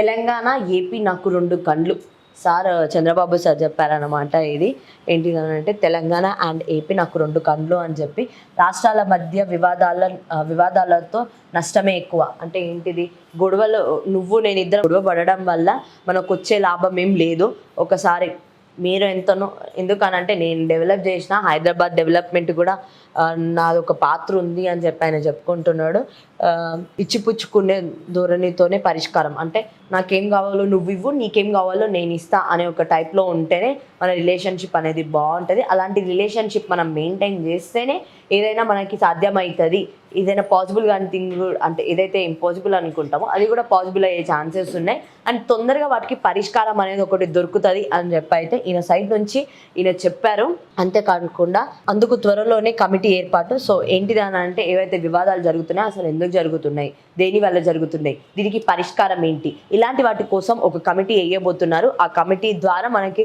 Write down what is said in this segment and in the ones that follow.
Telangana, AP నాకు 2 కండ్లు. Chandrababu sir చెప్పారనమాట ఇది. ఏంటిదనంటే తెలంగాణ అండ్ ఏపీ నాకు 2 కండ్లు అని చెప్పి రాష్ట్రాల మధ్య వివాదాలతో నష్టమే ఎక్కువ. అంటే ఏంటిది, గొడవలు నువ్వు నేను ఇద్దరు గొడవ పడడం వల్ల మనకొచ్చే లాభం ఏం లేదు. ఒకసారి మీరు ఎంతనో ఎందుకనంటే నేను డెవలప్ చేసిన హైదరాబాద్ డెవలప్మెంట్ కూడా నాది ఒక పాత్ర ఉంది అని చెప్పి ఆయన చెప్పుకుంటున్నాడు. ఇచ్చిపుచ్చుకునే ధోరణితోనే పరిష్కారం. అంటే నాకేం కావాలో నువ్వు ఇవ్వు, నీకేం కావాలో నేను ఇస్తా అనే ఒక టైప్లో ఉంటేనే మన రిలేషన్షిప్ అనేది బాగుంటుంది. అలాంటి రిలేషన్షిప్ మనం మెయింటైన్ చేస్తేనే ఏదైనా మనకి సాధ్యమవుతుంది. ఏదైనా పాసిబుల్ కాని థింగ్ అంటే ఏదైతే ఇంపాసిబుల్ అనుకుంటామో అది కూడా పాసిబుల్ అయ్యే ఛాన్సెస్ ఉన్నాయి. అండ్ తొందరగా వాటికి పరిష్కారం అనేది ఒకటి దొరుకుతుంది అని చెప్పి అయితే ఈయన సైడ్ నుంచి ఈయన చెప్పారు. అంతేకాకుండా అందుకు త్వరలోనే కమిటీ ఏర్పాటు. సో ఏంటిది అని అంటే ఏవైతే వివాదాలు జరుగుతున్నాయో అసలు ఎందుకు జరుగుతున్నాయి, దేని వల్ల జరుగుతున్నాయి, దీనికి పరిష్కారం ఏంటి, ఇలాంటి వాటి కోసం ఒక కమిటీ వేయబోతున్నారు. ఆ కమిటీ ద్వారా మనకి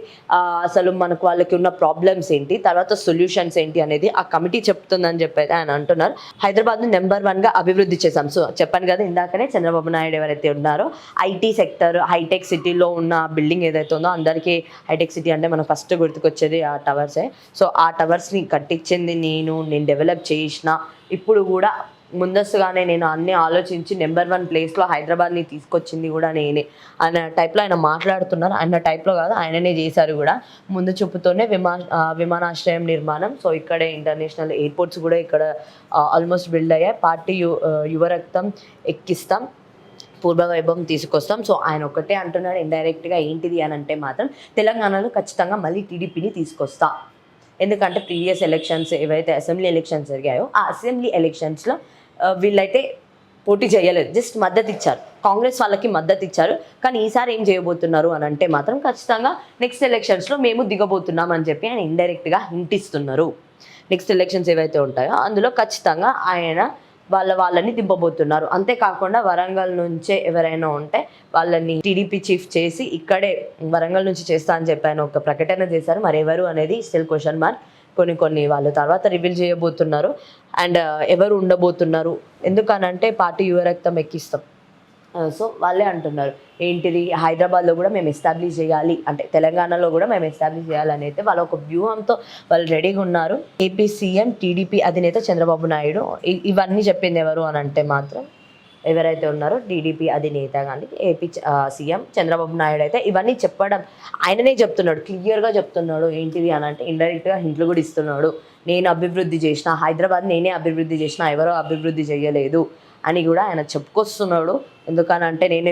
అసలు మనకు వాళ్ళకి ఉన్న ప్రాబ్లమ్స్ ఏంటి, తర్వాత సొల్యూషన్స్ ఏంటి అనేది ఆ కమిటీ చెప్తుందని చెప్పి ఆయన అంటున్నారు. హైదరాబాద్ నెంబర్ 1గా అభివృద్ధి చేశాం. సో చెప్పాను కదా ఇందాకనే, చంద్రబాబు నాయుడు ఎవరైతే ఉన్నారో ఐటీ సెక్టర్ హైటెక్ సిటీలో ఉన్న బిల్డింగ్ ఏదైతే ఉందో, అందరికీ హైటెక్ సిటీ అంటే మనం ఫస్ట్ గుర్తుకొచ్చేది ఆ టవర్సే. సో ఆ టవర్స్ని కట్టించింది నేను డెవలప్ చేసిన, ఇప్పుడు కూడా ముందస్తుగానే నేను అన్నీ ఆలోచించి నెంబర్ 1 ప్లేస్లో హైదరాబాద్ని తీసుకొచ్చింది కూడా నేనే అన్న టైప్లో ఆయన మాట్లాడుతున్నారు. ఆయన టైప్లో కాదు, ఆయననే చేశారు కూడా. ముందు చూపుతోనే విమానాశ్రయం నిర్మాణం. సో ఇక్కడే ఇంటర్నేషనల్ ఎయిర్పోర్ట్స్ కూడా ఇక్కడ ఆల్మోస్ట్ బిల్డ్ అయ్యాయి. పార్టీ యువరక్తం ఎక్కిస్తాం, పూర్వ వైభవం తీసుకొస్తాం. సో ఆయన ఒకటే అంటున్నాడు ఇండైరెక్ట్గా. ఏంటిది అని అంటే మాత్రం తెలంగాణలో ఖచ్చితంగా మళ్ళీ టీడీపీని తీసుకొస్తా. ఎందుకంటే ప్రీవియస్ ఎలక్షన్స్ ఏవైతే అసెంబ్లీ ఎలక్షన్స్ జరిగాయో ఆ అసెంబ్లీ ఎలక్షన్స్లో వీళ్ళైతే పోటీ చేయలేదు, జస్ట్ మద్దతు ఇచ్చారు. కాంగ్రెస్ వాళ్ళకి మద్దతు ఇచ్చారు. కానీ ఈసారి ఏం చేయబోతున్నారు అని అంటే మాత్రం ఖచ్చితంగా నెక్స్ట్ ఎలక్షన్స్లో మేము దిగబోతున్నాం అని చెప్పి ఆయన ఇండైరెక్ట్గా హింట్ ఇస్తున్నారు. నెక్స్ట్ ఎలక్షన్స్ ఏవైతే ఉంటాయో అందులో ఖచ్చితంగా ఆయన వాళ్ళని దింపబోతున్నారు. అంతేకాకుండా వరంగల్ నుంచే ఎవరైనా ఉంటే వాళ్ళని టీడీపీ చీఫ్ చేసి ఇక్కడే వరంగల్ నుంచి చేస్తా అని చెప్పి ఆయన ఒక ప్రకటన చేశారు. మరి ఎవరు అనేది స్టిల్ క్వశ్చన్ మార్క్. కొన్ని వాళ్ళు తర్వాత రివీల్ చేయబోతున్నారు. అండ్ ఎవరు ఉండబోతున్నారు, ఎందుకనంటే పార్టీ యువరక్తం ఎక్కిస్తాం. సో వాళ్ళే అంటున్నారు ఏంటిది, హైదరాబాద్లో కూడా మేము ఎస్టాబ్లిష్ చేయాలి, అంటే తెలంగాణలో కూడా మేము ఎస్టాబ్లిష్ చేయాలని అయితే వాళ్ళ ఒక వ్యూహంతో వాళ్ళు రెడీగా ఉన్నారు. ఏపీ సీఎం టీడీపీ అధినేత చంద్రబాబు నాయుడు ఇవన్నీ చెప్పింది ఎవరు అని అంటే మాత్రం ఎవరైతే ఉన్నారో టీడీపీ అధినేత కానీ ఏపీ సీఎం చంద్రబాబు నాయుడు అయితే ఇవన్నీ చెప్పడం ఆయననే చెప్తున్నాడు, క్లియర్గా చెప్తున్నాడు. ఏంటిది అని అంటే ఇండైరెక్ట్గా హింట్లు కూడా ఇస్తున్నాడు. నేను అభివృద్ధి చేసిన హైదరాబాద్, నేనే అభివృద్ధి చేసిన, ఎవరో అభివృద్ధి చేయలేదు అని కూడా ఆయన చెప్పుకొస్తున్నాడు. ఎందుకనంటే నేనే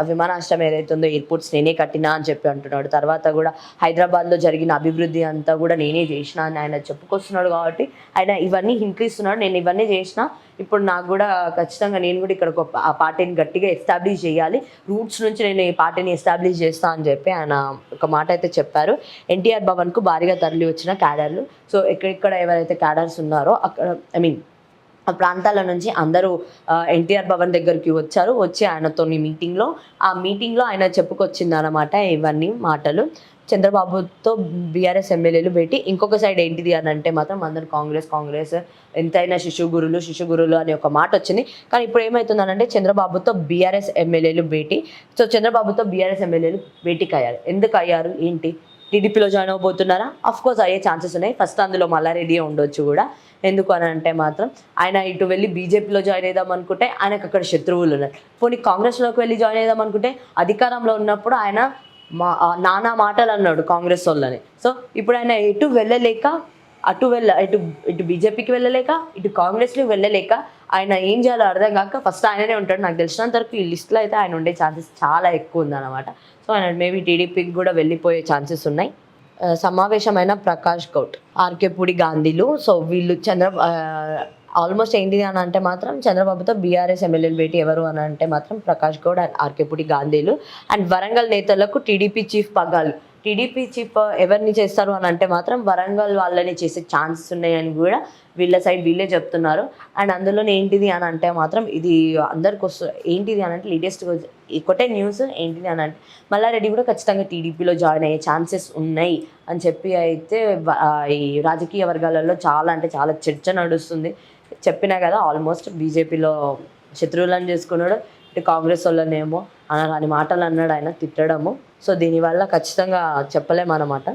విమానాశ్రయం ఏదైతే ఉందో ఎయిర్పోర్ట్స్ నేనే కట్టినా అని చెప్పి అంటున్నాడు. తర్వాత కూడా హైదరాబాద్లో జరిగిన అభివృద్ధి అంతా కూడా నేనే చేసిన అని ఆయన చెప్పుకొస్తున్నాడు. కాబట్టి ఆయన ఇవన్నీ హింట్లు ఇస్తున్నాడు. నేను ఇవన్నీ చేసిన, ఇప్పుడు నాకు కూడా ఖచ్చితంగా నేను కూడా ఇక్కడ ఒక పార్టీని గట్టిగా ఎస్టాబ్లిష్ చేయాలి, రూట్స్ నుంచి నేను ఈ పార్టీని ఎస్టాబ్లిష్ చేస్తా అని చెప్పి ఆయన ఒక మాట అయితే చెప్పారు. ఎన్టీఆర్ భవన్కు భారీగా తరలి వచ్చిన క్యాడర్లు. సో ఎక్కడెక్కడ ఎవరైతే క్యాడర్స్ ఉన్నారో అక్కడ ఆ ప్రాంతాల నుంచి అందరూ ఎన్టీఆర్ భవన్ దగ్గరికి వచ్చి ఆయనతో మీటింగ్లో ఆయన చెప్పుకొచ్చింది అనమాట ఇవన్నీ మాటలు. చంద్రబాబుతో బీఆర్ఎస్ ఎమ్మెల్యేలు భేటీ. ఇంకొక సైడ్ ఏంటిది అని అంటే మాత్రం అందరూ కాంగ్రెస్ ఎంతైనా శిశుగురులు అనే ఒక మాట వచ్చింది. కానీ ఇప్పుడు ఏమవుతుందనంటే చంద్రబాబుతో బీఆర్ఎస్ ఎమ్మెల్యేలు భేటీ. సో చంద్రబాబుతో బీఆర్ఎస్ ఎమ్మెల్యేలు భేటీకి అయ్యారు. ఎందుకు అయ్యారు, ఏంటి, టీడీపీలో జాయిన్ అవ్వబోతున్నారా? అఫ్కోర్స్ అయ్యే ఛాన్సెస్ ఉన్నాయి. ఫస్ట్ అందులో మల్లారెడ్డి ఉండొచ్చు కూడా. ఎందుకు అని అంటే మాత్రం ఆయన ఇటు వెళ్ళి బీజేపీలో జాయిన్ అవుదాం అనుకుంటే ఆయనకు అక్కడ శత్రువులు ఉన్నారు. పోనీ కాంగ్రెస్లోకి వెళ్ళి జాయిన్ అవుదాం అనుకుంటే అధికారంలో ఉన్నప్పుడు ఆయన నానా మాటలు అన్నాడు కాంగ్రెస్ వాళ్ళని. సో ఇప్పుడు ఆయన ఎటు వెళ్ళలేక ఇటు బీజేపీకి వెళ్ళలేక ఇటు కాంగ్రెస్కి వెళ్ళలేక ఆయన ఏం చేయాలో అర్థం కాక ఫస్ట్ ఆయననే ఉంటాడు. నాకు తెలిసినంత వరకు ఈ లిస్ట్లో అయితే ఆయన ఉండే ఛాన్సెస్ చాలా ఎక్కువ ఉందన్నమాట. సో ఆయన మేబీ టీడీపీకి కూడా వెళ్ళిపోయే ఛాన్సెస్ ఉన్నాయి. సమావేశమైన ప్రకాష్ గౌడ్, ఆర్కేపూడి గాంధీలు. సో వీళ్ళు ఆల్మోస్ట్ ఏంటిది అని అంటే మాత్రం చంద్రబాబుతో బీఆర్ఎస్ ఎమ్మెల్యేలు భేటీ. ఎవరు అని అంటే మాత్రం ప్రకాష్ గౌడ్ అండ్ ఆర్కేపూడి గాంధీలు. అండ్ వరంగల్ నేతలకు టీడీపీ చీఫ్ పగ్గాలు. టీడీపీ చీఫ్ ఎవరిని చేస్తారు అని అంటే మాత్రం వరంగల్ వాళ్ళని చేసే ఛాన్సెస్ ఉన్నాయని కూడా వీళ్ళ సైడ్ వీళ్ళే చెప్తున్నారు. అండ్ అందులో ఏంటిది అని అంటే మాత్రం ఇది అందరికి ఏంటిది అని అంటే లేటెస్ట్ ఒకటే న్యూస్ ఏంటిది అని అంటే మల్లారెడ్డి కూడా ఖచ్చితంగా టీడీపీలో జాయిన్ అయ్యే ఛాన్సెస్ ఉన్నాయి అని చెప్పి అయితే ఈ రాజకీయ వర్గాలలో చాలా చర్చ నడుస్తుంది. చెప్పినా కదా, ఆల్మోస్ట్ బీజేపీలో శత్రువులను చేసుకున్నాడు, ఇటు కాంగ్రెస్ వాళ్ళనేమో అనరాని మాటలు అన్నాడు ఆయన, తిట్టడము. సో దీనివల్ల ఖచ్చితంగా చెప్పలేమన్నమాట.